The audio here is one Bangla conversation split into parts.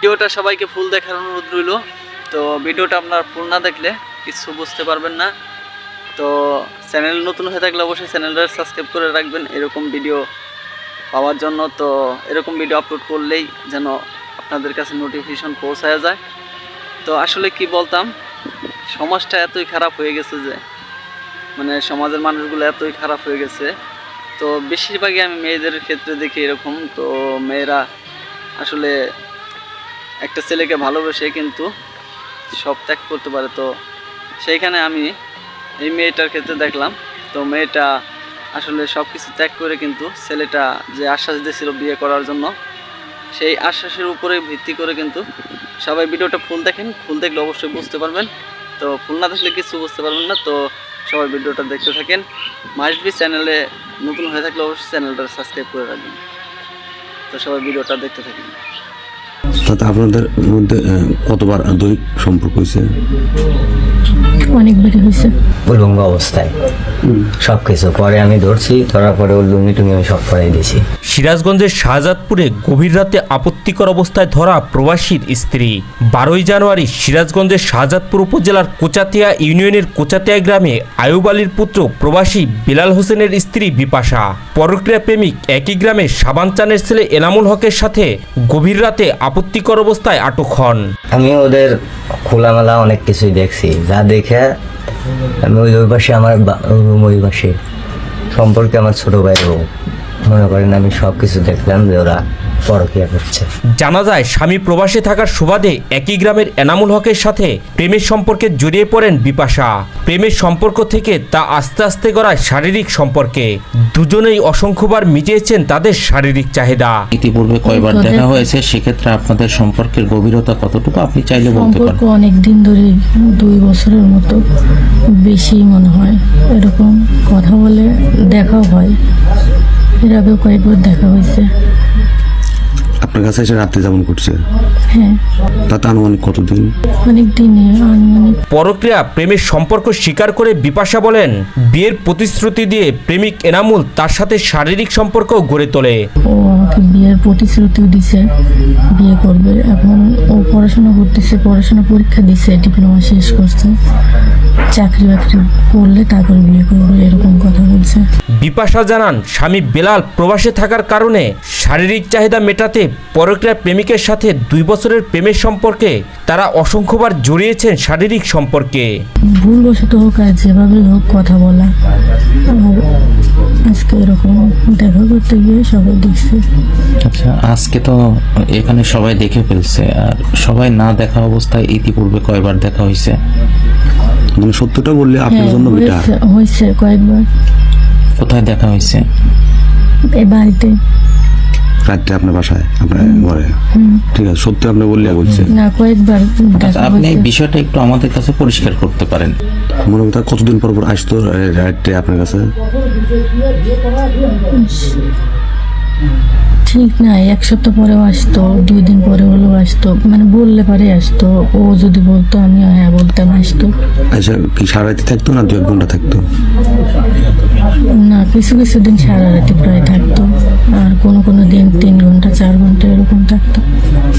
ভিডিওটা সবাইকে ফুল দেখার অনুরোধ রইল। তো ভিডিওটা আপনার ফুল না দেখলে কিছু বুঝতে পারবেন না। তো চ্যানেল নতুন হয়ে থাকলে অবশ্যই চ্যানেলটা সাবস্ক্রাইব করে রাখবেন এরকম ভিডিও পাওয়ার জন্য। তো এরকম ভিডিও আপলোড করলেই যেন আপনাদের কাছে নোটিফিকেশন পৌঁছায় যায়। তো আসলে কি বলতাম, সমাজটা এতই খারাপ হয়ে গেছে যে মানে সমাজের মানুষগুলো এতই খারাপ হয়ে গেছে। তো বেশিরভাগই আমি মেয়েদের ক্ষেত্রে দেখি এরকম। তো মেয়েরা আসলে একটা ছেলেকে ভালোবেসে কিন্তু সব ত্যাগ করতে পারে। তো সেইখানে আমি এই মেয়েটার ক্ষেত্রে দেখলাম, তো মেয়েটা আসলে সব কিছু ত্যাগ করে কিন্তু ছেলেটা যে আশ্বাস দিয়েছিল বিয়ে করার জন্য, সেই আশ্বাসের উপরে ভিত্তি করে কিন্তু সবাই ভিডিওটা ফুল দেখেন। ফুল দেখলে অবশ্যই বুঝতে পারবেন। তো ফুল না দেখলে কিছু বুঝতে পারবেন না। তো সবাই ভিডিওটা দেখতে থাকেন। মাইসবি চ্যানেলে নতুন হয়ে থাকলে অবশ্যই চ্যানেলটা সাবস্ক্রাইব করে রাখবেন। তো সবাই ভিডিওটা দেখতে থাকেন। আপনাদের মধ্যে কতবার দৈহিক সম্পর্ক হয়েছে? অনেকবারই হয়েছে। উলঙ্গ অবস্থায় সবকিছু পরে আমি ধরছি, ধরার পরে ওর লুঙ্গি টুঙ্গি আমি সব পরাই দিয়েছি। সিরাজগঞ্জের শাহজাদপুরে গভীর রাতে আপত্তিকর অবস্থায় ধরা প্রবাসীর স্ত্রী। 12 জানুয়ারি সিরাজগঞ্জের শাহজাদপুর উপজেলার কোচাতিয়া ইউনিয়নের কোচাতিয়া গ্রামে আয়ুব আলীর পুত্র প্রবাসী বিলাল হোসেনের স্ত্রী বিপাশা পরক্রিয়া প্রেমিক একই গ্রামে সাবান চানের ছেলে এনামুল হকের সাথে গভীর রাতে আপত্তিকর অবস্থায় আটক হন। আমি ওদের খোলামেলা অনেক কিছুই দেখছি, যা দেখে আমি ওই পাশে আমার ওই পাশে সম্পর্কে আমার ছোট ভাইও মনে করেন আমি সব কিছু দেখলাম যে ওরা পরকীয়া করছে। জানা যায় স্বামী প্রবাসে থাকার সুবাদে একই গ্রামের এনামুল হকের সাথে প্রেমের সম্পর্কে জড়িয়ে পড়েন বিপাশা। প্রেমের সম্পর্ক থেকে তা আস্তে আস্তে গড়ায় শারীরিক সম্পর্কে। দুজনেই অসংখ্যবার মিটিয়েছেন তাদের শারীরিক চাহিদা। ইতিপূর্বে কয়বার দেখা হয়েছে, সেক্ষেত্রে আপনাদের সম্পর্কের গভীরতা কতটুকু আপনি চাইলে বলতে পারেন? অনেক দিন ধরে 2 বছরের মতো বেশি মনে হয়। এরকম কথা বলে দেখাও হয়, এর আগেও কয়েকবার দেখা হয়েছে। আপনার কাছে এসে রাত্রি যাপন করছে? হ্যাঁ। তাতে আনুমানিক কতদিন? অনেক দিনে আনুমানিক। পরক্রিয়া প্রেমের সম্পর্ক স্বীকার করে বিপাশা বলেন, বিয়ের প্রতিশ্রুতি দিয়ে প্রেমিক এনামুল তার সাথে শারীরিক সম্পর্ক গড়ে তোলে। ও আমাকে বিয়ের প্রতিশ্রুতিও দিছে, বিয়ে করবে। এখন ও পড়াশোনা করতেছে, পড়াশোনা পরীক্ষা দিছে, ডিপ্লোমা শেষ করছে, চাকরি বাকরি করলে তারপর বিয়ে করবে, এরকম কথা বলছে। বিপাশা জানান, স্বামী বেলাল প্রবাসে থাকার কারণে শারীরিক চাহিদা মেটাতে পরক্রিয়া প্রেমিকের সাথে 2 বছরের প্রেমের সম্পর্কে তারা অসংখ্যবার জড়িয়েছেন শারীরিক সম্পর্কে। ভুলবশত হোক আর যেভাবে হোক কথা বলা, আর আজকে এরকম দেখা করতে গিয়ে সবাই দেখছে। আচ্ছা, আজকে তো এখানে সবাই দেখে ফেলছে, আর সবাই না দেখা অবস্থায় ইতিপূর্বে কয়বার দেখা হয়েছে? মানে সত্যটা বললে আপনার জন্য বেটার। হয়েছে কয়েকবার। কোথায় দেখা হয়েছে? এই বাড়িতে, রাত্রে আপনার বাসায়, আপনার ঘরে? ঠিক আছে, সত্যি আপনি বললে বলছে না কয়েকবার আচ্ছা, আপনি বিষয়টা একটু আমাদের কাছে পরিষ্কার করতে পারেন? মনে হয় কতদিন পর পর আসতো রাত্রে আপনার কাছে? ঠিক না, 1 সপ্তাহ পরেও আসতো, 2 দিন পরে হলেও আসতো, মানে বললে পরে আসতো। ও যদি বলতো আমি হ্যাঁ বলতাম, আসতো। আচ্ছা, কি সারা রাতি থাকতো না 2-1 ঘন্টা থাকতো? না, কিছু কিছু দিন সারা রাতি প্রায় থাকতো, আর কোনো দিন 3 ঘন্টা 4 ঘন্টা এরকম থাকতো।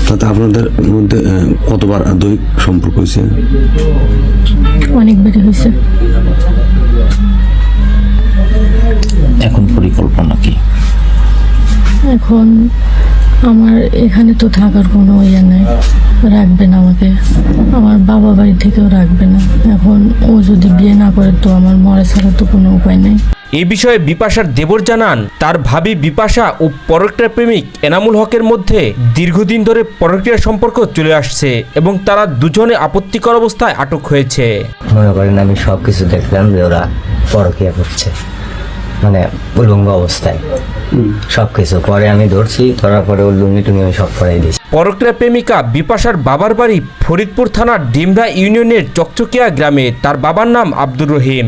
তাতে আপনাদের মধ্যে কতবার দৈহিক সম্পর্ক হয়েছে? অনেকবারই হয়েছে। এখন পরিকল্পনা কি? এখন আমার এখানে তো থাকার কোনো ইয়ে নাই, রাখবে না আমাকে, আমার বাবা বাড়ি থেকেও রাখবে না। এখন ও যদি বিয়ে না করে তো আমার মরা ছাড়া তো কোনো উপায় নেই। এই বিষয়ে বিপাশার দেবর জানান, তার ভাবি বিপাশা ও পরক্রিয়া প্রেমিক এনামুল হকের মধ্যে দীর্ঘদিন ধরে পরক্রিয়া সম্পর্ক চলে আসছে এবং তারা দুজনে আপত্তিকর অবস্থায় আটক হয়েছে। মনে করেন আমি সব কিছু দেখলাম যে ওরা পরকীয়া করছে, মানে উলঙ্গ অবস্থায় সবকিছু পরে আমি ধরছি, ধরার পরে ওর লুঙ্গি টুঙ্গি আমি সব পরাই দিয়েছি। পরক্রিয়া প্রেমিকা বিপাশার বাবার বাড়ি ফরিদপুর থানার ডিমরা ইউনিয়নের চকচকিয়া গ্রামে। তার বাবার নাম আব্দুর রহিম।